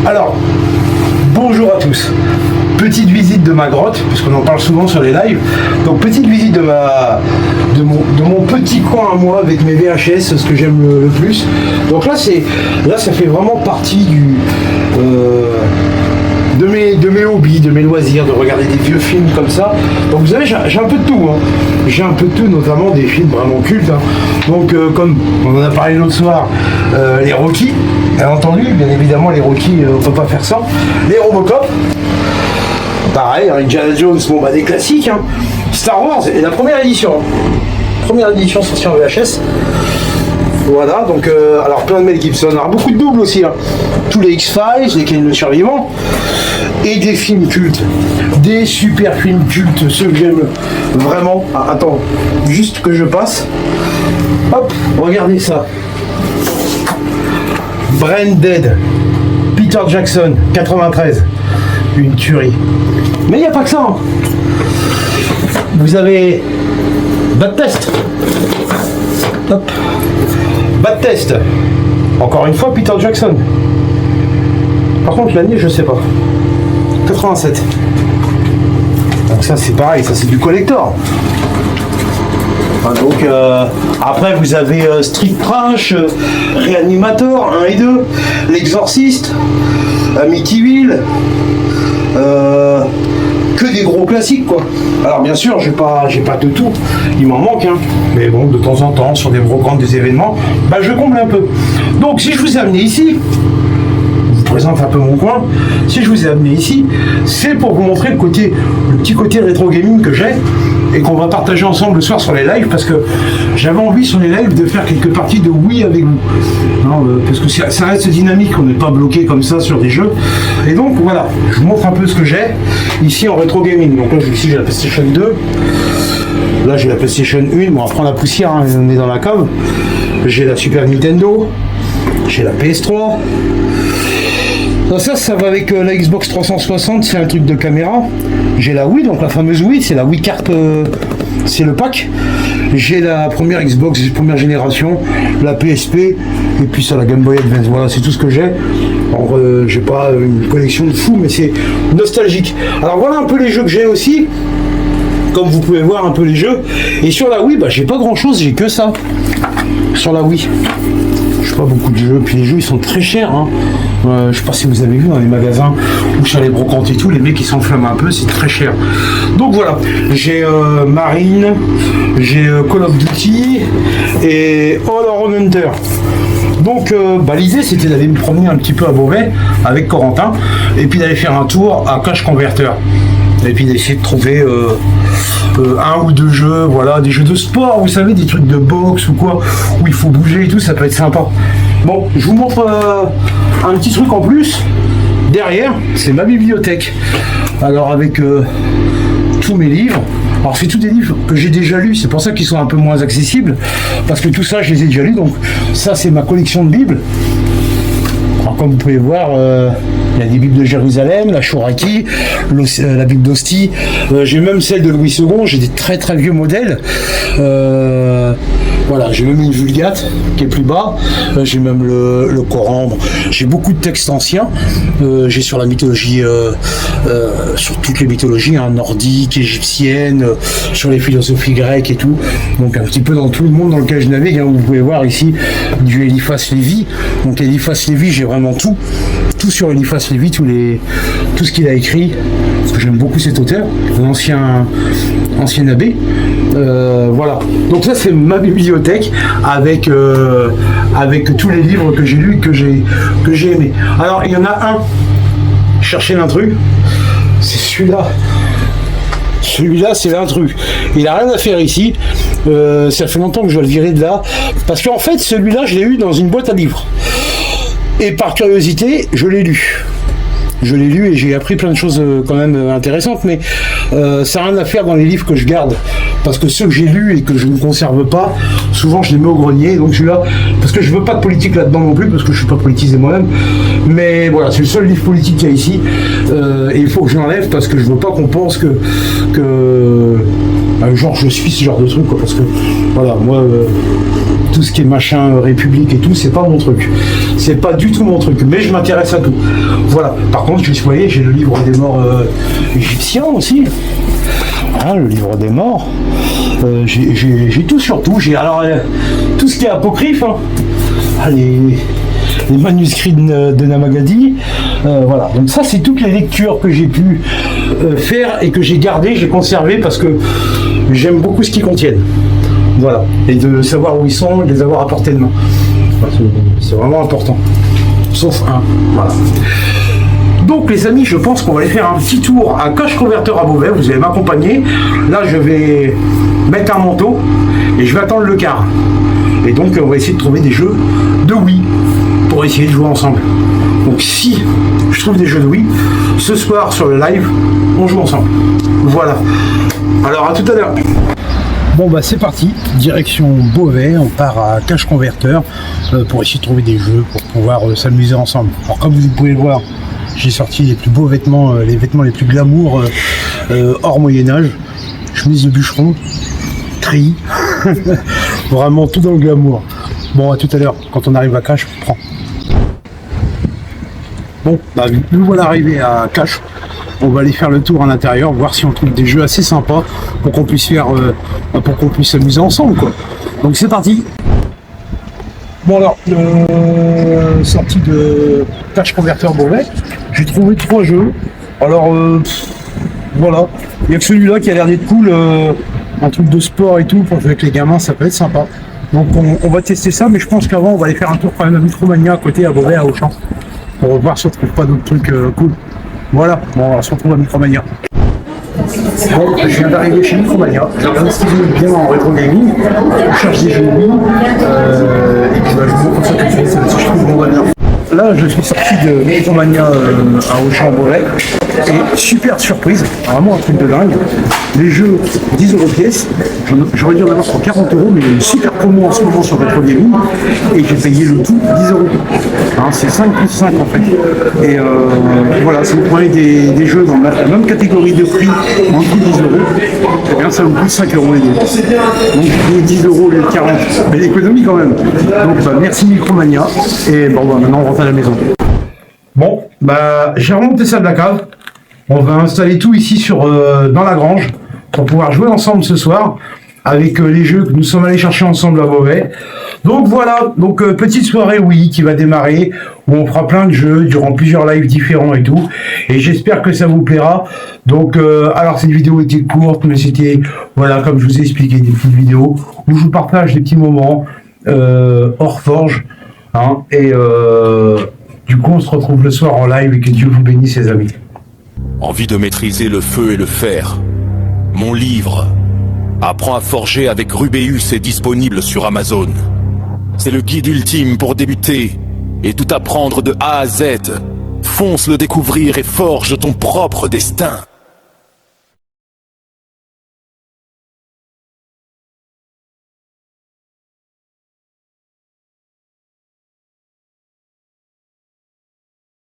Alors, bonjour à tous. Petite visite de ma grotte, parce qu'on en parle souvent sur les lives. Donc petite visite de mon petit coin à moi avec mes VHS, ce que j'aime le plus. Donc là ça fait vraiment partie de mes hobbies, de mes loisirs, de regarder des vieux films comme ça. Donc vous savez, j'ai un peu de tout. Hein. J'ai un peu de tout, notamment des films vraiment cultes. Hein. Donc comme on en a parlé l'autre soir, les Rocky, bien entendu, bien évidemment les Rocky, on peut pas faire sans. Les Robocop. Pareil, Indiana Jones, bon bah des classiques, hein. Star Wars et la première édition. Première édition sortie en VHS. Voilà, donc alors plein de Mel Gibson, alors beaucoup de doubles aussi, hein. Tous les X-Files, les Ken le Survivant, et des films cultes, des super films cultes, ceux que j'aime vraiment. Ah, attends, juste que je passe. Hop, regardez ça. Brain Dead, Peter Jackson, 93. Une tuerie. Mais il n'y a pas que ça. Hein. Vous avez Bad Test. Hop. Bad Test. Encore une fois, Peter Jackson. Par contre, l'année, je sais pas. 87. Donc ça, c'est pareil. Ça, c'est du collector. Donc après vous avez Street Trash, Reanimator 1 et 2, L'Exorciste, Amityville, que des gros classiques quoi. Alors bien sûr j'ai pas de tout, il m'en manque hein. Mais bon de temps en temps sur des brocantes, des événements, bah je comble un peu. Donc si je vous ai amené ici, je vous présente un peu mon coin, si je vous ai amené ici, c'est pour vous montrer le petit côté rétro gaming que j'ai et qu'on va partager ensemble le soir sur les lives parce que j'avais envie sur les lives de faire quelques parties de Wii avec vous. Non, parce que ça reste dynamique, on n'est pas bloqué comme ça sur des jeux. Et donc voilà, je vous montre un peu ce que j'ai ici en rétro gaming. Donc là ici j'ai la PlayStation 2, là j'ai la PlayStation 1, bon après la poussière, hein, on est dans la cave. J'ai la Super Nintendo, j'ai la PS3. Ça va avec la Xbox 360, c'est un truc de caméra. J'ai la Wii, donc la fameuse Wii, c'est la Wii carte, c'est le pack. J'ai la première Xbox, première génération, la PSP, et puis ça la Game Boy Advance. Voilà, c'est tout ce que j'ai. Alors, j'ai pas une collection de fou, mais c'est nostalgique. Alors voilà un peu les jeux que j'ai aussi. Comme vous pouvez voir un peu les jeux. Et sur la Wii, bah, j'ai pas grand chose, j'ai que ça. Sur la Wii. Je pas beaucoup de jeux, puis les jeux ils sont très chers hein. Je sais pas si vous avez vu dans les magasins ou sur les brocantes et tout, les mecs ils s'enflamment un peu, c'est très cher. Donc voilà, j'ai Marine, j'ai Call of Duty et All Hunter. Donc l'idée c'était d'aller me promener un petit peu à Beauvais avec Corentin et puis d'aller faire un tour à Cash Converter et puis d'essayer de trouver un ou deux jeux, voilà, des jeux de sport, vous savez, des trucs de boxe ou quoi, où il faut bouger et tout, ça peut être sympa. Bon, je vous montre un petit truc en plus. Derrière, c'est ma bibliothèque. Alors avec tous mes livres. Alors c'est tous des livres que j'ai déjà lus, c'est pour ça qu'ils sont un peu moins accessibles, parce que tout ça je les ai déjà lus, donc ça c'est ma collection de bibles. Alors comme vous pouvez voir, il y a des bibles de Jérusalem, la Chouraki, la bible d'Ostie, j'ai même celle de Louis II, j'ai des très très vieux modèles. Voilà, j'ai même une Vulgate qui est plus bas, j'ai même le Coran, bon, j'ai beaucoup de textes anciens, j'ai sur la mythologie, sur toutes les mythologies, hein, nordiques, égyptiennes, sur les philosophies grecques et tout, donc un petit peu dans tout le monde dans lequel je navigue, hein, vous pouvez voir ici du Eliphas Lévi, donc Eliphas Lévi j'ai vraiment tout sur Eliphas Lévi, tout ce qu'il a écrit, parce que j'aime beaucoup cet auteur, un ancien abbé. Voilà, donc ça c'est ma bibliothèque avec tous les livres que j'ai lus et que j'ai aimé. Alors il y en a un, cherchez l'intrus, c'est celui-là c'est l'intrus, il a rien à faire ici, ça fait longtemps que je dois le virer de là, parce qu'en fait celui-là je l'ai eu dans une boîte à livres et par curiosité je l'ai lu. Et j'ai appris plein de choses quand même intéressantes, mais ça n'a rien à faire dans les livres que je garde, parce que ceux que j'ai lus et que je ne conserve pas, souvent je les mets au grenier, donc celui-là, parce que je veux pas de politique là-dedans non plus, parce que je suis pas politisé moi-même, mais voilà, c'est le seul livre politique qu'il y a ici, et il faut que je l'enlève, parce que je veux pas qu'on pense que genre je suis ce genre de truc, quoi, parce que voilà, moi tout ce qui est machin République et tout, c'est pas mon truc, c'est pas du tout mon truc, mais je m'intéresse à tout. Voilà. Par contre, vous voyez, j'ai le livre des morts égyptiens aussi. Hein, le livre des morts. J'ai tout sur tout. J'ai alors tout ce qui est apocryphe, hein. Les manuscrits de Namagadhi. Voilà. Donc ça, c'est toutes les lectures que j'ai pu faire et que j'ai gardées, j'ai conservé parce que j'aime beaucoup ce qu'ils contiennent. Voilà. Et de savoir où ils sont, de les avoir à portée de main. C'est vraiment important. Sauf un. Voilà. Donc les amis, je pense qu'on va aller faire un petit tour à Cache Converter à Beauvais. Vous allez m'accompagner. Là, je vais mettre un manteau et je vais attendre le quart. Et donc, on va essayer de trouver des jeux de Wii pour essayer de jouer ensemble. Donc si je trouve des jeux de Wii, ce soir sur le live, on joue ensemble. Voilà. Alors à tout à l'heure. Bon bah c'est parti, direction Beauvais, on part à Cache Converter pour essayer de trouver des jeux pour pouvoir s'amuser ensemble. Alors comme vous pouvez le voir, j'ai sorti les plus beaux vêtements, les vêtements les plus glamour hors Moyen-Âge, chemise de bûcheron, treillis, vraiment tout dans le glamour. Bon à tout à l'heure, quand on arrive à Cache, on prend. Bon, bah, nous voilà arrivés à Cache. On va aller faire le tour à l'intérieur, voir si on trouve des jeux assez sympas pour qu'on puisse faire, pour qu'on puisse s'amuser ensemble, quoi. Donc c'est parti. Bon alors, sortie de Cache Converter Beauvais, j'ai trouvé 3 jeux. Alors voilà, il n'y a que celui-là qui a l'air d'être cool, un truc de sport et tout pour jouer avec les gamins, ça peut être sympa. Donc on va tester ça, mais je pense qu'avant on va aller faire un tour quand même à Micromania à côté à Beauvais, à Auchan, pour voir si on trouve pas d'autres trucs cool. Voilà, bon, on se retrouve à Micromania. Bon, je viens d'arriver chez Micromania, j'ai regardé ce qu'ils ont bien en rétro gaming, on cherche des jeux de Wii, et puis bah, je vous montre ça tout de suite, si je trouve bon bonheur. Là, je suis sorti de Micromania à Auchan Beauvais, et super surprise, vraiment un truc de dingue. Les jeux 10 € pièce, j'aurais dû en avoir pour 40 €, mais il y a une super promo en ce moment sur Retro Gaming, et j'ai payé le tout 10 €. Hein, c'est 5 plus 5 en fait. Et voilà, si vous prenez des jeux dans la même catégorie de prix, en dessous de 10 €, eh bien ça vous coûte 5 € les deux. Donc les 10 € les 40, mais l'économie quand même. Donc bah, merci Micromania, et bon bah, maintenant on rentre à la maison. Bon, bah j'ai remonté ça de la cave. On va installer tout ici dans la grange pour pouvoir jouer ensemble ce soir avec les jeux que nous sommes allés chercher ensemble à Beauvais. Donc voilà, donc petite soirée oui qui va démarrer où on fera plein de jeux durant plusieurs lives différents et tout. Et j'espère que ça vous plaira. Donc alors cette vidéo était courte, mais c'était voilà comme je vous ai expliqué des petites vidéos où je vous partage des petits moments hors forge. Hein, et du coup on se retrouve le soir en live et que Dieu vous bénisse les amis. Envie de maîtriser le feu et le fer. Mon livre, Apprends à forger avec Rubéus, est disponible sur Amazon. C'est le guide ultime pour débuter et tout apprendre de A à Z. Fonce le découvrir et forge ton propre destin.